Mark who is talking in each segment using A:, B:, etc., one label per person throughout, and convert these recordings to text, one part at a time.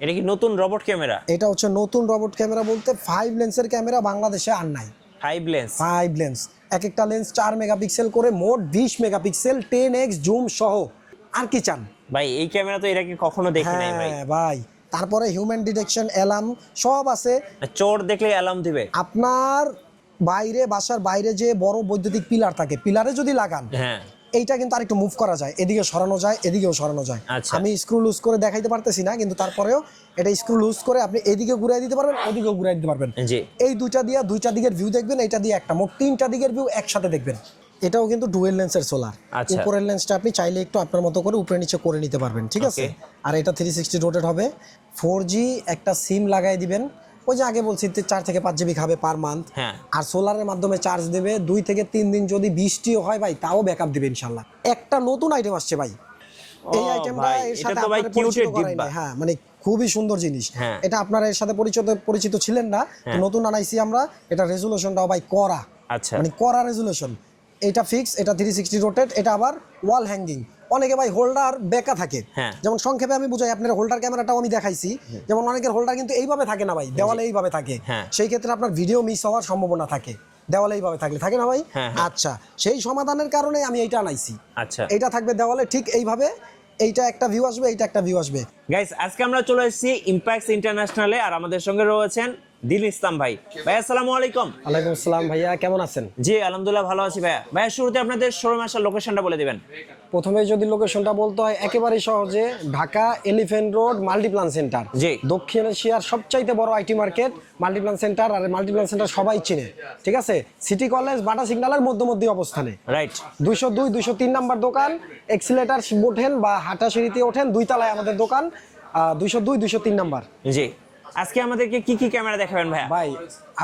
A: এটা কি নতুন রোবট ক্যামেরা?
B: এটা হচ্ছে নতুন রোবট ক্যামেরা বলতে 5 লেন্সের ক্যামেরা বাংলাদেশে আর নাই।
A: 5
B: লেন্স, এক একটা লেন্স 4 মেগাপিক্সেল করে, মোট 20 মেগাপিক্সেল, 10x জুম সহ। আর কি চান
A: ভাই? এই ক্যামেরা তো এর আগে কখনো দেখি নাই ভাই।
B: হ্যাঁ ভাই, তারপরে হিউম্যান ডিটেকশন, অ্যালার্ম সব আছে।
A: চোর দেখলে অ্যালার্ম দিবে?
B: আপনার বাইরে, বাসার বাইরে যে বড় বৈদ্যুতিক পিলার থাকে, পিলারে যদি লাগান,
A: হ্যাঁ,
B: এইটা কিন্তু আরেকটু মুভ করা যায়, এদিকে সরানো যায়, এদিকেও সরানো যায়।
A: আচ্ছা।
B: আমি স্ক্রু লুজ করে দেখাইতে পারতেছি না, কিন্তু তারপরেও এটা স্ক্রু লুজ করে আপনি এদিকে ঘুরাই দিতে পারবেন, ওদিকেও ঘুরাই দিতে পারবেন।
A: জি।
B: এই দুইটা দিকের ভিউ দেখবেন, এটা দিয়ে একটা, মোট 3টা দিকের ভিউ একসাথে দেখবেন। এটাও কিন্তু ডুয়েল লেন্সের সোলার।
A: আচ্ছা।
B: উপরের লেন্সটা আপনি চাইলে একটু আপনার মতো করে উপরে নিচে করে নিতে পারবেন, ঠিক আছে। আর এটা 360 রোটেট হবে। 4G একটা সিম লাগাই দিবেন, ওই যে আগে বলছি 4 থেকে 5 জিবি খাবে পার মান্থ।
A: হ্যাঁ।
B: আর সোলারের মাধ্যমে চার্জ দেবে 2 থেকে 3 দিন, যদি বৃষ্টিও হয় ভাই তাও ব্যাকআপ দিবে ইনশাআল্লাহ। একটা নতুন আইটেম আসছে ভাই, এই আইটেমটা এর সাথে আপনারা পরিচিত করাই নাই। হ্যাঁ, মানে খুবই সুন্দর জিনিস।
A: হ্যাঁ।
B: এটা আপনারা এর সাথে পরিচিত ছিলেন না, তো নতুন আনাইছি আমরা। এটা রেজুলেশনটাও ভাই করা,
A: আচ্ছা।
B: মানে করা রেজুলেশন। এটা ফিক্স, এটা 360 রোটেট, এটা আবার ওয়াল হ্যাঙ্গিং। অনেকে ভাই হোল্ডার বেঁকা থাকে,
A: হ্যাঁ।
B: যেমন সংক্ষেপে আমি বুঝাই, আপনার হোল্ডার ক্যামেরাটাও আমি দেখাইছি। যেমন অনেকের হোল্ডার কিন্তু এইভাবে থাকে না ভাই, দেওয়ালে এইভাবে থাকে।
A: হ্যাঁ।
B: সেই ক্ষেত্রে আপনার ভিডিও মিস হওয়ার সম্ভাবনা থাকে, দেওয়ালে এইভাবে থাকলে, থাকে না ভাই?
A: হ্যাঁ, হ্যাঁ।
B: আচ্ছা, সেই সমাধানের কারণে আমি এইটা আনাইছি।
A: আচ্ছা।
B: এইটা থাকবে দেওয়ালে ঠিক এইভাবে, এইটা একটা ভিউ আসবে, এইটা একটা ভিউ আসবে।
A: গাইস, আজকে আমরা চলে এসেছি ইম্প্যাক্ট ইন্টারন্যাশনালে, আর আমাদের সঙ্গে রয়েছেন দিল ইসলাম ভাই। ভাই আসসালামু আলাইকুম।
B: ওয়ালাইকুম আসসালাম ভাইয়া, কেমন আছেন?
A: জি আলহামদুলিল্লাহ, ভালো আছি ভাইয়া। ভাইয়া, শুরুতে আপনাদের শোরুম আসার লোকেশনটা বলে দিবেন।
B: প্রথমে যদি লোকেশনটা বলতে হয়, একেবারেই সহজে, Dhaka Elephant Road Multiplan centre.
A: জি।
B: দক্ষিণ এশিয়ার সবচাইতে বড় আইটি মার্কেট মাল্টিপ্লান সেন্টার। আর মাল্টিপ্লান সেন্টার সবাই চিনে, ঠিক আছে। সিটি কলেজ বাটা সিগন্যালের মধ্যে অবস্থানে।
A: রাইট।
B: 202 203 নাম্বার দোকান। এক্সিলেটার ওঠেন বা হাঁটা সিঁড়িতে ওঠেন, 2 তলায় আমাদের দোকান। 202 203 নাম্বার।
A: জি। আজকে আমাদেরকে কি কি ক্যামেরা দেখাবেন ভাইয়া?
B: ভাই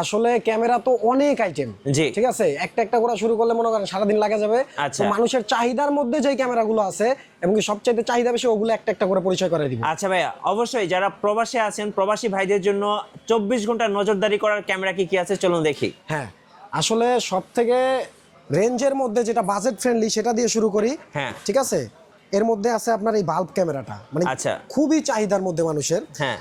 B: আসলে ক্যামেরা তো অনেক আইটেম,
A: জি।
B: ঠিক আছে। একটা করে শুরু করলে মনে করেন সারাদিন লাগা যাবে।
A: আচ্ছা।
B: তো মানুষের চাহিদার মধ্যে যে ক্যামেরাগুলো আছে এবং সবচাইতে চাহিদা বেশি, ওগুলো একটা করে পরিচয় করে দিব।
A: আচ্ছা ভাইয়া, অবশ্যই যারা প্রবাসী আছেন, প্রবাসী ভাইদের জন্য 24 ঘন্টা নজরদারি করার ক্যামেরা কি কি আছে চলুন দেখি।
B: হ্যাঁ, আসলে সব থেকে রেঞ্জের মধ্যে যেটা বাজেট ফ্রেন্ডলি, সেটা দিয়ে শুরু করি।
A: হ্যাঁ।
B: ঠিক আছে। এর মধ্যে আছে আপনার এই বাল্ব ক্যামেরাটা, মানে
A: আচ্ছা।
B: খুবই চাহিদার মধ্যে মানুষের।
A: হ্যাঁ।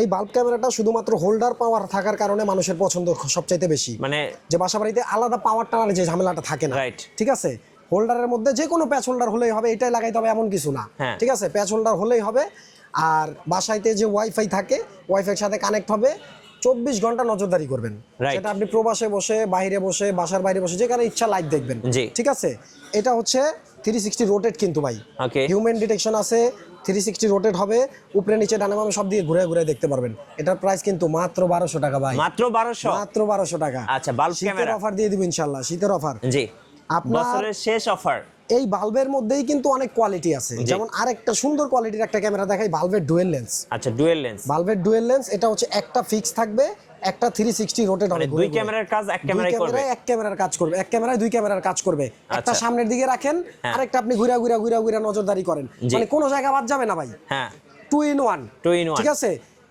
B: এই বাল্ব ক্যামেরাটা শুধুমাত্র হোল্ডার পাওয়ার থাকার কারণে মানুষের পছন্দ সবচাইতে বেশি,
A: মানে
B: যে বাসা বাড়িতে আলাদা পাওয়ার টানার যে ঝামেলাটা থাকে না।
A: Right.
B: ঠিক আছে। হোল্ডারের মধ্যে যে কোনো প্যাচ হোল্ডার হলেই হবে, এটাই লাগাইতে হবে এমন কিছু না।
A: হ্যাঁ।
B: ঠিক আছে, প্যাচ হোল্ডার হলেই হবে। আর বাসাইতে যে ওয়াইফাই থাকে, ওয়াইফাইয়ের সাথে কানেক্ট হবে, 24 ঘন্টা নজরদারি করবেন।
A: Right.
B: সেটা আপনি প্রবাসে বসে, বাইরে বসে, বাসার বাইরে বসে, যেখানে ইচ্ছা লাইভ দেখবেন।
A: জি।
B: ঠিক আছে। এটা হচ্ছে 360 রোটেট কিন্তু ভাই।
A: Okay.
B: হিউম্যান ডিটেকশন আছে, 360 রোটেট হবে, উপরে নিচে ডানে বামে সব দিকে ঘুরে ঘুরে দেখতে পারবেন। এটার প্রাইস কিন্তু মাত্র 1200 টাকা ভাই।
A: মাত্র 1200?
B: মাত্র 1200 টাকা।
A: আচ্ছা, বাল্ব
B: শীতের
A: ক্যামেরা
B: অফার দিয়ে দিব ইনশাআল্লাহ, শীতের অফার।
A: জি।
B: আপনার
A: বছরের শেষ অফার।
B: এই বাল্বের মধ্যেই কিন্তু অনেক কোয়ালিটি আছে।
A: জি।
B: যেমন আরেকটা সুন্দর কোয়ালিটির একটা ক্যামেরা দেখাই, বাল্বের ডুয়েল লেন্স।
A: আচ্ছা, ডুয়েল লেন্স।
B: বাল্বের ডুয়েল লেন্স, এটা হচ্ছে একটা ফিক্স থাকবে, একটা 360 রোটেট হবে।
A: মানে দুই ক্যামেরার কাজ এক ক্যামেরায় করবে?
B: এক ক্যামেরার কাজ করবে, এক ক্যামেরায় 2 ক্যামেরার কাজ করবে। একটা
A: আচ্ছা।
B: সামনের দিকে রাখেন,
A: হ্যাঁ।
B: আরেকটা আপনি ঘুরা নজরদারি করেন,
A: জি।
B: মানে কোনো জায়গা বাদ যাবে না ভাই।
A: হ্যাঁ।
B: 2 in 1।
A: 2 in 1।
B: ঠিক আছে।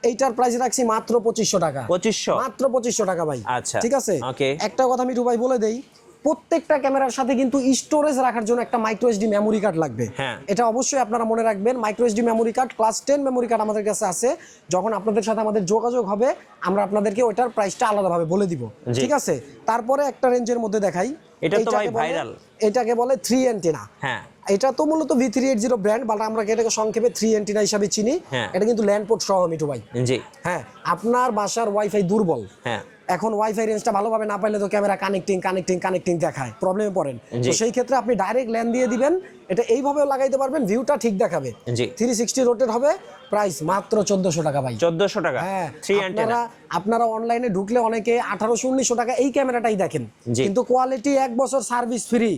B: এইটার প্রাইস রাখছি মাত্র 2500 টাকা।
A: 2500?
B: মাত্র 2500 টাকা ভাই।
A: আচ্ছা।
B: ঠিক আছে।
A: Okay.
B: একটা কথা মিঠু ভাই বলে দেই, প্রত্যেকটা ক্যামেরার সাথে কিন্তু স্টোরেজ রাখার জন্য একটা মাইক্রো এসডি মেমোরি কার্ড লাগবে।
A: হ্যাঁ।
B: এটা অবশ্যই আপনারা মনে রাখবেন, micro SD memory card, class 10 memory card আমাদের কাছে আছে। যখন আপনাদের সাথে আমাদের যোগাযোগ হবে, আমরা আপনাদেরকে ওইটার প্রাইসটা আলাদাভাবে বলে দিব।
A: জি।
B: ঠিক আছে। তারপরে একটা রেঞ্জের মধ্যে দেখাই,
A: এটা তো ভাই
B: এইটাকে বলে-
A: ভাইরাল।
B: এটাকে বলে 3 অ্যান্টেনা।
A: হ্যাঁ।
B: এটা তো মূলত V380 ব্র্যান্ড, বাট আমরা এটাকে সংক্ষেপে 3 অ্যান্টেনা হিসাবে চিনি।
A: হ্যাঁ।
B: এটা কিন্তু ল্যান্ড পোর্ট সহ মিঠু ভাই।
A: জি।
B: হ্যাঁ, আপনার বাসার ওয়াইফাই দুর্বল,
A: হ্যাঁ।
B: এখন ওয়াইফাই রেঞ্জটা ভালোভাবে না পাইলে তো ক্যামেরা কানেক্টিং দেখায়, প্রবলেমে পড়েন।
A: জি।
B: তো সেই ক্ষেত্রে আপনি ডাইরেক্ট ল্যান দিয়ে দিবেন, এটা এইভাবেও লাগাইতে পারবেন, ভিউটা ঠিক দেখাবে।
A: জি।
B: 360 রোটেট হবে, প্রাইস মাত্র 1400 টাকা ভাই।
A: 1400 টাকা?
B: হ্যাঁ।
A: 3 অ্যান্টেনা?
B: আপনারা অনলাইনে ঢুকলে অনেকে 1800-1900 টাকা এই ক্যামেরাটাই দেখেন,
A: জি।
B: কিন্তু কোয়ালিটি 1 বছর সার্ভিস ফ্রি,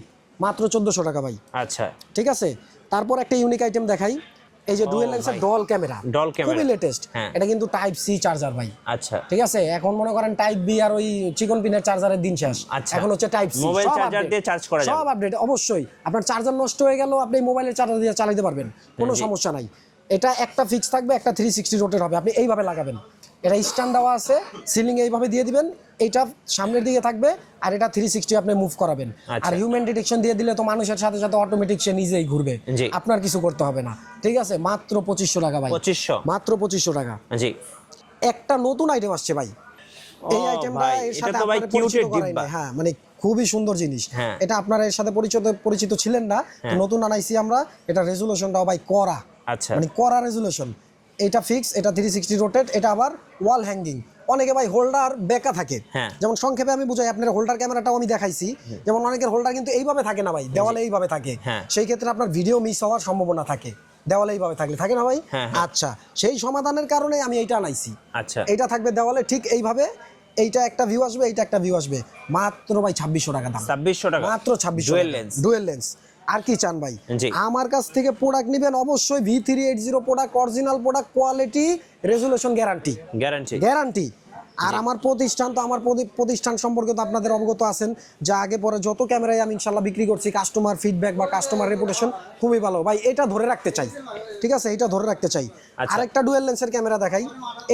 B: মাত্র 1400 টাকা ভাই।
A: আচ্ছা।
B: ঠিক আছে। তারপর একটা ইউনিক আইটেম দেখাই, এই যে ডুয়েল লেন্সের ডল ক্যামেরা।
A: Doll camera.
B: খুবই লেটেস্ট।
A: হ্যাঁ।
B: এটা কিন্তু টাইপ সি চার্জার ভাই।
A: আচ্ছা।
B: ঠিক আছে। এখন মনে করেন টাইপ বি আর ওই চিকন পিনের চার্জারের দিন শেষ।
A: আচ্ছা।
B: এখন হচ্ছে টাইপ সি।
A: মোবাইল চার্জার দিয়ে চার্জ করা যাবে?
B: সব আপডেট, অবশ্যই। আপনার চার্জার নষ্ট হয়ে গেল, আপনি মোবাইলের চার্জার দিয়ে চালাতে পারবেন, কোনো সমস্যা নাই। এটা একটা ফিক্স থাকবে, একটা 360 রোটেট হবে, আপনি এইভাবে লাগাবেন। এটা স্ট্যান্ড দেওয়া আছে, সিলিং এইভাবে দিয়ে দিবেন, এটা সামনের দিকে থাকবে আর এটা 360 আপনি মুভ করাবেন। আর হিউম্যান ডিটেকশন দিয়ে দিলে তো মানুষের সাথে সাথে অটোমেটিক সে নিজেই ঘুরবে, আপনার কিছু করতে হবে না। ঠিক আছে, মাত্র 2500 টাকা ভাই,
A: 2500,
B: মাত্র 2500 টাকা।
A: জি,
B: একটা নতুন আইটেম আসছে ভাই, এই আইটেমটা এর সাথে
A: এটা তো ভাই
B: আপনারা
A: কিউটের
B: পরিচিত করাই
A: ডিব্বা।
B: নাই। হ্যাঁ, মানে খুবই সুন্দর জিনিস। এটা আপনারা এর সাথে পরিচিত ছিলেন না, নতুন আনাইছি আমরা। এটা রেজুলেশনটাও ভাই করা,
A: আচ্ছা,
B: মানে করা রেজুলেশন। এটা ফিক্স, এটা 360 রোটেট, এটা আবার ওয়াল হ্যাঙ্গিং। অনেকে ভাই হোল্ডার বেঁকা থাকে, যেমন সংক্ষেপে আমি বুঝাই, আপনার হোল্ডার ক্যামেরাটাও আমি দেখাইছি, যেমন অনেকের হোল্ডার কিন্তু এইভাবে থাকে না ভাই, দেওয়ালে এইভাবে থাকে, সেই ক্ষেত্রে আপনার ভিডিও মিস হওয়ার সম্ভাবনা থাকে, দেওয়ালে এইভাবে থাকলে থাকে না ভাই। আচ্ছা, সেই সমাধানের কারণে আমি এইটা আনাইছি।
A: আচ্ছা,
B: এইটা থাকবে দেওয়ালে ঠিক এইভাবে, এইটা একটা ভিউ আসবে, এইটা একটা ভিউ আসবে, মাত্র ভাই 2600 টাকা দাম,
A: 2600 টাকা
B: মাত্র 2600
A: ডুয়েল লেন্স,
B: ডুয়েল লেন্স। আর কি চান ভাই? আমার কাছ থেকে প্রোডাক্ট নেবেন অবশ্যই V380 product, original product, quality, resolution guarantee, guarantee. আর আমার প্রতিষ্ঠান তো, আমার প্রতিষ্ঠান সম্পর্কে তো আপনাদের অবগত আছেন, যা আগে পরে যত ক্যামেরায় আমি ইনশাল্লাহ বিক্রি করছি, কাস্টমার ফিডব্যাক বা কাস্টমার রেপুটেশন খুবই ভালো ভাই, এটা ধরে রাখতে চাই। ঠিক আছে, এটা ধরে রাখতে চাই। আরেকটা ডুয়েল লেন্সের ক্যামেরা দেখাই,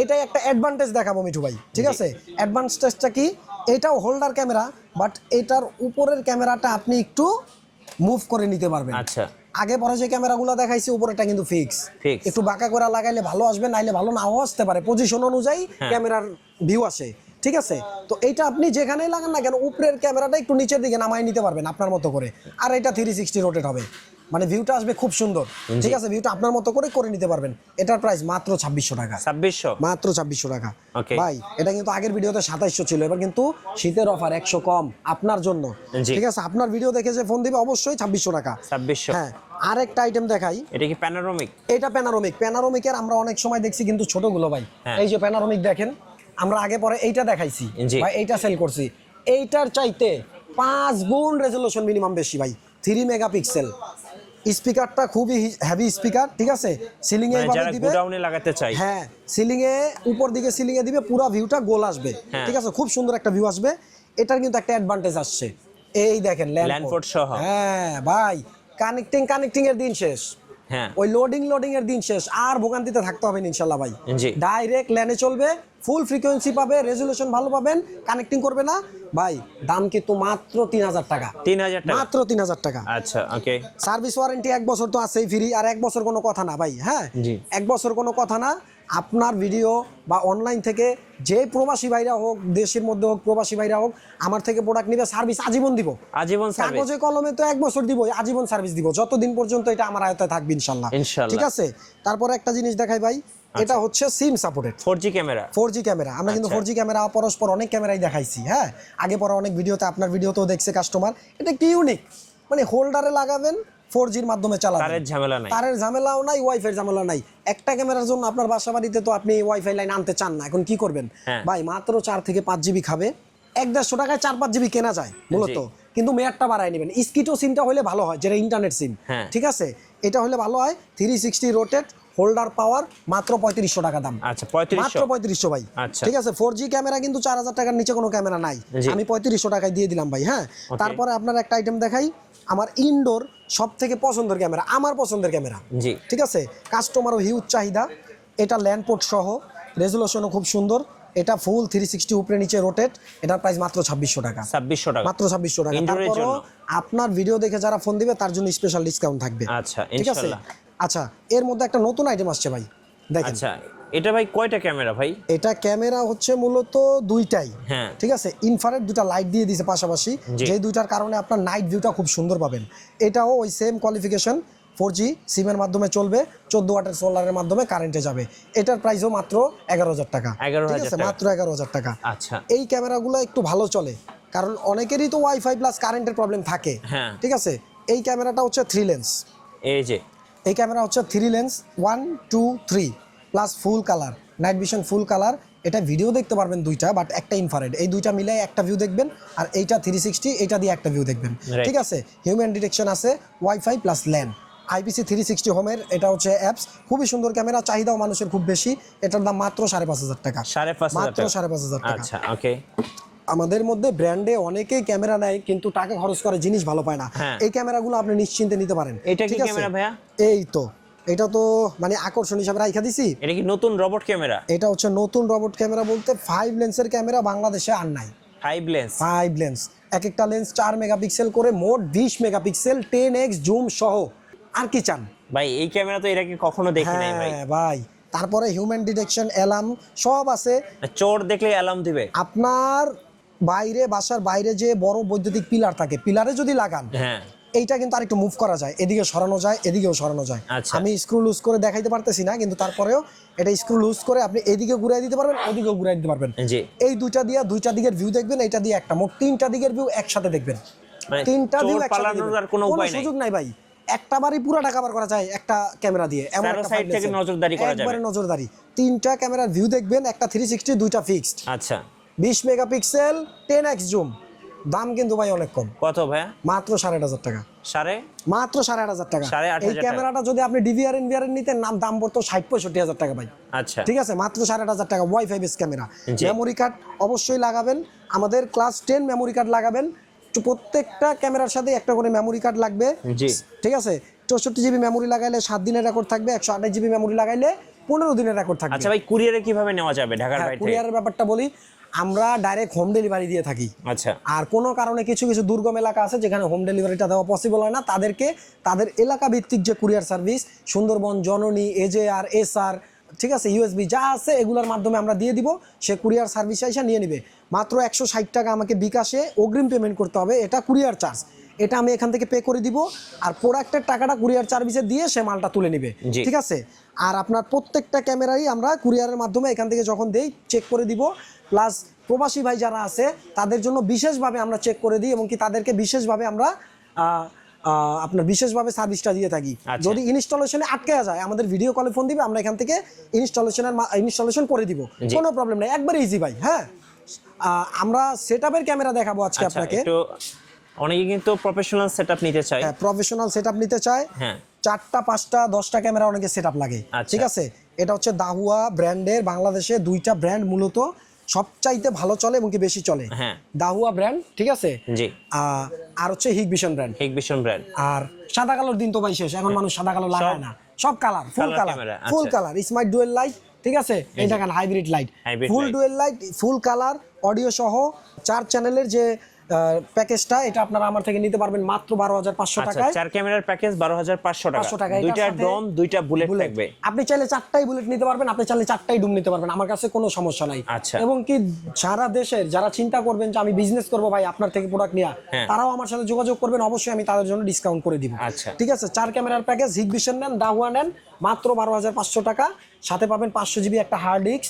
B: এটাই একটা অ্যাডভান্টেজ দেখাবো মিঠু ভাই। ঠিক আছে, অ্যাডভান্টেজটা কি? এটাও হোল্ডার ক্যামেরা, বাট এটার উপরের ক্যামেরাটা আপনি একটু মুভ করে নিতে পারবেন।
A: আচ্ছা,
B: আগে পরে যে ক্যামেরাগুলো দেখাইছি উপরেরটা কিন্তু ফিক্স, একটু বাঁকা করে লাগাইলে ভালো আসবে, নাইলে ভালো নাও আসতে পারে, পজিশন অনুযায়ী ক্যামেরার ভিউ আসে। ঠিক আছে, তো এইটা আপনি যেখানেই লাগান না কেন, উপরের ক্যামেরাটা একটু নিচের দিকে নামাই নিতে পারবেন আপনার মতো করে, আর এটা 360 রোটেট হবে, মানে ভিউটা আসবে খুব সুন্দর। ঠিক আছে, ভিউটা আপনার মতো করে নিতে পারবেন। এটার প্রাইস মাত্র 2600 টাকা,
A: 2600,
B: মাত্র 2600 টাকা ভাই। এটা কিন্তু আগের ভিডিওতে 2700 ছিল, এবার কিন্তু শীতের অফার 100 কম আপনার জন্য। ঠিক আছে, আপনার ভিডিও দেখে যে ফোন দিবে অবশ্যই 2600 টাকা।
A: 2600।
B: হ্যাঁ, আরেকটা আইটেম দেখাই,
A: এটা কি প্যানোরামিক?
B: এটা প্যানোরামিকের আমরা অনেক সময় দেখছি কিন্তু ছোটগুলো ভাই, এই যে প্যানোরামিক দেখেন, আমরা আগে পরে এইটা দেখাইছি ভাই, এইটা সেল করছি, এইটার চাইতে 5 গুণ রেজোলিউশন মিনিমাম বেশি ভাই, 3 মেগাপিক্সেল। স্পিকারটা খুবই হেভি স্পিকার। ঠিক আছে, সিলিং এ এইভাবে দিবে,
A: গোডাউনে লাগাতে চাই,
B: হ্যাঁ, সিলিং এ উপর দিকে সিলিং এ দিবে, পুরো ভিউটা গোল আসবে। ঠিক আছে, খুব সুন্দর একটা ভিউ আসবে। এটার কিন্তু একটা অ্যাডভান্টেজ আসছে, এই দেখেন ল্যান্ডপোর্ট
A: সহ।
B: হ্যাঁ ভাই, কানেক্টিং এর দিন শেষ, ওই লোডিং এর দিন শেষ, আর ভোগান্তিতে থাকতে হবে না ইনশাআল্লাহ ভাই। ডাইরেক্ট ল্যানে চলবে, ফুল ফ্রিকোয়েন্সি পাবে, রেজুলেশন ভালো পাবেন, কানেক্টিং করবে না ভাই। দাম কিন্তু মাত্র 3000 টাকা,
A: 3000 টাকা,
B: মাত্র 3000 টাকা।
A: আচ্ছা, ওকে।
B: সার্ভিস ওয়ারেন্টি 1 বছর তো আছেই ফ্রি, আর 1 বছর কোনো কথা না ভাই। হ্যাঁ, 1 বছর কোনো কথা না। আপনার ভিডিও বা অনলাইন থেকে যে প্রবাসী ভাইরা হোক, দেশের মধ্যে হোক, প্রবাসী ভাইরা হোক, আমার থেকে প্রোডাক্ট নিবে, সার্ভিস আজীবন দিব, আজীবন সার্ভিস, কাগজে কলমে তো 1 বছর দিব, আজীবন সার্ভিস দিব, যতদিন পর্যন্ত এটা আমার আয়ত্তে থাকবে ইনশাআল্লাহ। ঠিক আছে, তারপরে একটা জিনিস দেখাই ভাই, এটা হচ্ছে SIM supported 4G camera. 4G camera, আমরা কিন্তু 4G ক্যামেরা পরস্পর অনেক ক্যামেরাই দেখাইছি। হ্যাঁ, আগে পরে অনেক ভিডিওতে, আপনার ভিডিওতেও দেখছে কাস্টমার। এটা কি ইউনিক, মানে হোল্ডারে লাগাবেন, 4Gর মাধ্যমে চালাবেন, তারের ঝামেলাও নাই, ওয়াইফাই ঝামেলা নাই। একটা ক্যামেরার জন্য আপনার বাসা বাড়িতে তো আপনি ওয়াইফাই লাইন আনতে চান না, এখন কি করবেন ভাই? মাত্র 4 থেকে 5 জিবি খাবে, 1-150 টাকায় 4-5 জিবি কেনা যায় মূলত, কিন্তু মেয়াদটা বাড়ায় নেবেন। স্কিটো সিমটা হলে ভালো হয়, যেটা ইন্টারনেট সিম। ঠিক আছে, এটা হলে ভালো হয়। 360 রোটেট, হোল্ডার পাওয়ার, মাত্র 3500 টাকা দাম। আচ্ছা, মাত্র 3500 ভাই। ঠিক আছে, 4G ক্যামেরা কিন্তু 4000 টাকার নিচে কোনো ক্যামেরা নাই, আমি 3500 টাকায় দিয়ে দিলাম ভাই। হ্যাঁ, তারপরে আপনার একটা আইটেম দেখাই, আমার ইনডোর সব থেকে পছন্দের ক্যামেরা, আমার পছন্দের ক্যামেরা। ঠিক আছে, কাস্টমারও হিউজ চাহিদা। এটা ল্যান্ডপোর্ট সহ, রেজুলেশনও খুব সুন্দর, এটা ফুল 360 উপরে নিচে রোটেট। এটার প্রাইস মাত্র 2600 টাকা, 2600 টাকা, মাত্র 2600 টাকা। তারপরও আপনার ভিডিও দেখে যারা ফোন দিবে তার জন্য স্পেশাল ডিসকাউন্ট থাকবে। আচ্ছা, ঠিক আছে। আচ্ছা, এর মধ্যে একটা নতুন আইটেম আসছে ভাই, দেখেন। আচ্ছা, এটা ভাই কয়টা ক্যামেরা ভাই? এটা ক্যামেরা হচ্ছে মূলত দুইটাই। ঠিক আছে, ইনফ্রারেড দুটা লাইট দিয়ে দিয়েছে পাশাপাশি, যে দুইটার কারণে আপনার নাইট ভিউটা খুব সুন্দর পাবেন। এটাও ওই সেম কোয়ালিফিকেশন, 4G সিমের মাধ্যমে চলবে, 14 ওয়াটের সোলারের মাধ্যমে কারেন্টে যাবে। এটার প্রাইসও মাত্র 11000 টাকা। ঠিক আছে, মাত্র 11000 টাকা। আচ্ছা, এই ক্যামেরাগুলো একটু ভালো চলে, কারণ অনেকেরই তো ওয়াইফাই প্লাস কারেন্টের প্রবলেম থাকে। ঠিক আছে, এই ক্যামেরাটা হচ্ছে 3 লেন্স, এই ক্যামেরা হচ্ছে 3 lens, 1, 2, 3 plus full colour, night vision full colour. এটা ভিডিও দেখতে পারবেন দুইটা, বাট একটা ইনফ্রারেড, এই দুইটা মিলাই একটা ভিউ দেখবেন, আর এইটা 360, এইটা দিয়ে একটা ভিউ দেখবেন। ঠিক আছে, হিউম্যান ডিটেকশন আছে, ওয়াইফাই প্লাস ল্যান, IPC 360 হোমের, এটা হচ্ছে অ্যাপস, খুবই সুন্দর ক্যামেরা, চাহিদাও মানুষের খুব বেশি। এটার দাম মাত্র 5500 টাকা, মাত্র 5500 টাকা। আচ্ছা, ওকে। আমাদের মধ্যে ব্র্যান্ডে অনেকেই ক্যামেরা নেয়, কিন্তু টাকা খরচ করে জিনিস ভালো পায় না। এই ক্যামেরাগুলো আপনি নিশ্চিন্তে নিতে পারেন। এটা কি ক্যামেরা ভাইয়া? এই তো এটা তো মানে আকর্ষণ হিসাবে রাইখা দিছি।
A: এটা কি নতুন রোবট ক্যামেরা?
B: এটা হচ্ছে নতুন রোবট ক্যামেরা বলতে 5 লেন্সের ক্যামেরা বাংলাদেশে আর নাই।
A: 5 লেন্স?
B: 5 লেন্স, এক একটা লেন্স 4 মেগাপিক্সেল করে, মোট 20 মেগাপিক্সেল, 10x জুম সহ। আর কি চান
A: ভাই? এই ক্যামেরা তো এর আগে কখনো দেখি নাই ভাই।
B: হ্যাঁ ভাই, তারপরে হিউম্যান ডিটেকশন, অ্যালার্ম সব আছে।
A: চোর দেখলে অ্যালার্ম দিবে?
B: আপনার বাইরে, বাসার বাইরে যে বড় বৈদ্যুতিক পিলার থাকে, পিলারে যদি লাগান,
A: হ্যাঁ,
B: এইটা কিন্তু আরেকটু মুভ করা যায়, এদিকে সরানো যায়, এদিকেও সরানো যায়।
A: আচ্ছা।
B: আমি স্ক্রু লুজ করে দেখাইতে পারতেছি না, কিন্তু তারপরেও এটা স্ক্রু লুজ করে আপনি এদিকে ঘুরাই দিতে পারবেন, ওদিকেও ঘুরাই দিতে পারবেন।
A: জি।
B: এই দুইটা দিকের ভিউ দেখবেন, এইটা দিয়ে একটা, মোট 3টা দিকের ভিউ একসাথে দেখবেন।
A: মানে
B: 3টা ভিউ
A: চোর
B: একসাথে
A: পালানোর
B: দেখবেন।
A: আর কোনো উপায় নাই?
B: সুযোগ নাই ভাই, একটা বারই পুরোটা কভার করা যায় একটা ক্যামেরা দিয়ে, এমন
A: চারো
B: একটা
A: সাইড থেকে নজরদারি করা যাবে?
B: একবারে নজরদারি। 3টা ক্যামেরার ভিউ দেখবেন, একটা 360, দুইটা ফিক্সড।
A: আচ্ছা।
B: 20 মেগাপিক্সেল, 10x জুম। দাম কিন্তু ভাই অনেক কম,
A: কত ভাইয়া?
B: মাত্র 8,500 টাকা। মাত্র 8,500 টাকা।
A: 8,500
B: এই ক্যামেরাটা যদি আপনি ডিভিআর এনভিআর নিতেন, দাম পড়তো 60-65 টাকা ভাই।
A: আচ্ছা,
B: ঠিক আছে, মাত্র 8,500 টাকা। WiFi based camera.
A: জি।
B: মেমোরি কার্ড অবশ্যই লাগাবেন, আমাদের ক্লাস 10 মেমোরি কার্ড লাগাবেন। তো প্রত্যেকটা ক্যামেরার সাথে একটা করে মেমোরি কার্ড লাগবে।
A: জি।
B: ঠিক আছে, 64 জিবি মেমোরি লাগাইলে 7 দিনের রেকর্ড থাকবে, 128 জিবি মেমোরি লাগাইলে 15 দিনের রেকর্ড থাকবে।
A: আচ্ছা ভাই, কুরিয়ারে কিভাবে নেওয়া যাবে ঢাকার বাইরে থেকে?
B: কুরিয়ারের ব্যাপারটা বলি, আমরা ডাইরেক্ট হোম ডেলিভারি দিয়ে থাকি।
A: আচ্ছা।
B: আর কোনো কারণে কিছু কিছু দুর্গম এলাকা আছে যেখানে হোম ডেলিভারিটা দেওয়া পসিবল হয় না, তাদেরকে তাদের এলাকা ভিত্তিক যে কুরিয়ার সার্ভিস, সুন্দরবন, জননী, এজেআর, এসআর, ঠিক আছে, ইউএসবি যা আছে এগুলোর মাধ্যমে আমরা দিয়ে দিব। সে কুরিয়ার সার্ভিস এসে নিয়ে নেবে। মাত্র 160 টাকা আমাকে বিকাশে অগ্রিম পেমেন্ট করতে হবে, এটা কুরিয়ার চার্জ। এটা আমি এখান থেকে পে করে দিব, আর প্রোডাক্টের টাকাটা কুরিয়ার সার্ভিসে দিয়ে সে মালটা তুলে নেবে।
A: জি।
B: ঠিক আছে। আর আপনার প্রত্যেকটা ক্যামেরাই আমরা কুরিয়ারের মাধ্যমে এখান থেকে যখন দেই চেক করে দিব। প্লাস প্রবাসী ভাই যারা আছে তাদের জন্য বিশেষভাবে আমরা চেক করে দিই, এবং কি তাদেরকে বিশেষভাবে আমরা আপনার বিশেষভাবে সার্ভিসটা দিয়ে থাকি।
A: আচ্ছা।
B: যদি ইনস্টলেশনে আটকে যায়, আমাদের ভিডিও কলে ফোন দিবে, আমরা এখান থেকে ইনস্টলেশন করে দিব, কোনো প্রবলেম নেই, একবারে ইজি ভাই। হ্যাঁ, আমরা সেটআপের ক্যামেরা দেখাবো আজকে
A: আচ্ছা,
B: আপনাকে।
A: একটু অনেকে কিন্তু প্রফেশনাল সেটআপ নিতে চায়।
B: হ্যাঁ, প্রফেশনাল সেটআপ নিতে চায়।
A: হ্যাঁ,
B: 4টা 5টা 10টা ক্যামেরা অনেকে সেটআপ লাগে।
A: আচ্ছা।
B: ঠিক আছে, এটা হচ্ছে দাহুয়া ব্র্যান্ডের, বাংলাদেশে 2টা ব্র্যান্ড মূলত সবচাইতে ভালো চলে এবং কি বেশি চলে।
A: হ্যাঁ,
B: দাহুয়া ব্র্যান্ড, ঠিক আছে।
A: জি।
B: আর হচ্ছে হিগভিশন ব্র্যান্ড।
A: Hikvision brand.
B: আর সাদা কালোর দিন তো ভাই শেষ, এখন মানুষ সাদা কালো লাগায় না, সব কালার, ফুল
A: Color
B: কালার,
A: camera,
B: ফুল
A: আচ্ছা।
B: Colour, smart dual light. ঠিক আছে, এই দেখেন হাইব্রিড লাইট,
A: Hybrid
B: ফুল
A: light।
B: Dual light, full colour, audio সহ 4 চ্যানেলের যে প্যাকেজটা, এটা আপনারা আমার থেকে নিতে পারবেন মাত্র 12,500
A: আচ্ছা,
B: টাকায়।
A: 4 ক্যামেরার প্যাকেজ 12,500 টাকা।
B: 500 টাকা।
A: দুইটা
B: এটার সাথে
A: ড্রোন, দুইটা বুলেট
B: বুলেট।
A: থাকবে।
B: আপনি চাইলে 4টাই বুলেট নিতে পারবেন, আপনি চাইলে 4টাই ডুম নিতে পারবেন, আমার কাছে কোনো সমস্যা নাই।
A: আচ্ছা।
B: এবং কি সারা দেশের যারা চিন্তা করবেন যে আমি বিজনেস করবো ভাই আপনার থেকে প্রোডাক্ট নিয়ে,
A: হ্যাঁ।
B: তারাও আমার সাথে যোগাযোগ করবেন, অবশ্যই আমি তাদের জন্য ডিসকাউন্ট করে দিব।
A: আচ্ছা।
B: ঠিক আছে, 4 ক্যামেরার প্যাকেজ, হিগভিশন নেন, দাহুয়া নেন, মাত্র 12,500 টাকা। সাথে পাবেন 500 জিবি একটা হার্ড ডিস্ক,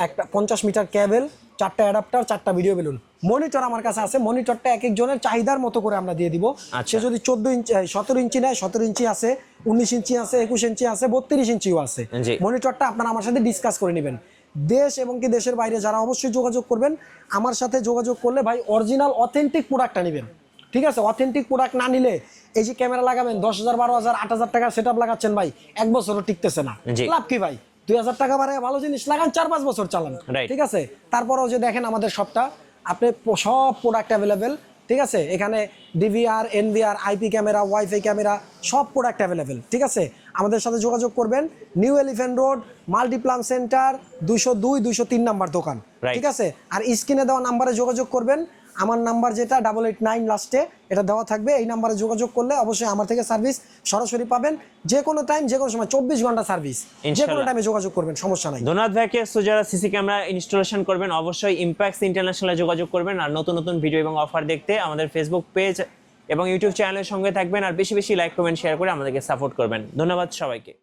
B: একটা 50 মিটার কেবল, 4টা অ্যাডাপ্টার, 4টা ভিডিও বেলুন। মনিটর আমার কাছে আছে, মনিটরটা এক একজনের চাহিদার মতো করে আমরা দিয়ে দিব।
A: আচ্ছা।
B: সে যদি 17 ইঞ্চি নেয়, 17 ইঞ্চি আছে, 19 ইঞ্চি আছে, 21 ইঞ্চি আছে, 32 ইঞ্চিও আছে।
A: জি।
B: মনিটরটা আপনারা আমার সাথে ডিসকাস করে নেবেন। দেশ এবং কি দেশের বাইরে যারা অবশ্যই যোগাযোগ করবেন, আমার সাথে যোগাযোগ করলে ভাই অরিজিনাল অথেন্টিক প্রোডাক্টটা নেবেন। ঠিক আছে, অথেন্টিক প্রোডাক্ট না নিলে এই যে ক্যামেরা লাগাবেন 10,000, 12,000, 8,000 টাকা সেটআপ লাগাচ্ছেন ভাই, 1 বছরও টিকতেছে না।
A: জি।
B: লাভ কি ভাই? 2,000 টাকা বাড়ায় ভালো জিনিস লাগান, 4-5 বছর চালান।
A: Right.
B: ঠিক আছে, তারপরেও যে দেখেন আমাদের শপটা, আপনি সব প্রোডাক্ট অ্যাভেলেবেল। ঠিক আছে, এখানে DVR, NVR, IP camera, WiFi camera, সব প্রোডাক্ট অ্যাভেলেবেল। ঠিক আছে, আমাদের সাথে যোগাযোগ করবেন, new Elephant Road, Multiplan centre, 202-203 number দোকান।
A: Right.
B: ঠিক আছে, আর স্ক্রিনে দেওয়া নাম্বারে যোগাযোগ করবেন। আমার নাম্বার যেটা 889 লাস্টে, এটা দেওয়া থাকবে। এই নাম্বারে যোগাযোগ করলে অবশ্যই আমার থেকে সার্ভিস সরাসরি পাবেন, যে কোনো টাইম, যে কোনো সময়, 24 ঘন্টা সার্ভিস, যে কোনো
A: ইনশাআল্লাহ।
B: টাইমে যোগাযোগ করবেন, সমস্যা নাই।
A: ধন্যবাদ ভাইকে। সো যারা সিসি ক্যামেরা ইনস্টলেশন করবেন অবশ্যই ইম্প্যাক্স ইন্টারন্যাশনালে যোগাযোগ করবেন। আর নতুন নতুন ভিডিও এবং অফার দেখতে আমাদের ফেসবুক পেজ এবং ইউটিউব চ্যানেলের সঙ্গে থাকবেন। আর বেশি বেশি লাইক, কমেন্ট, শেয়ার করে আমাদেরকে সাপোর্ট করবেন। ধন্যবাদ সবাইকে।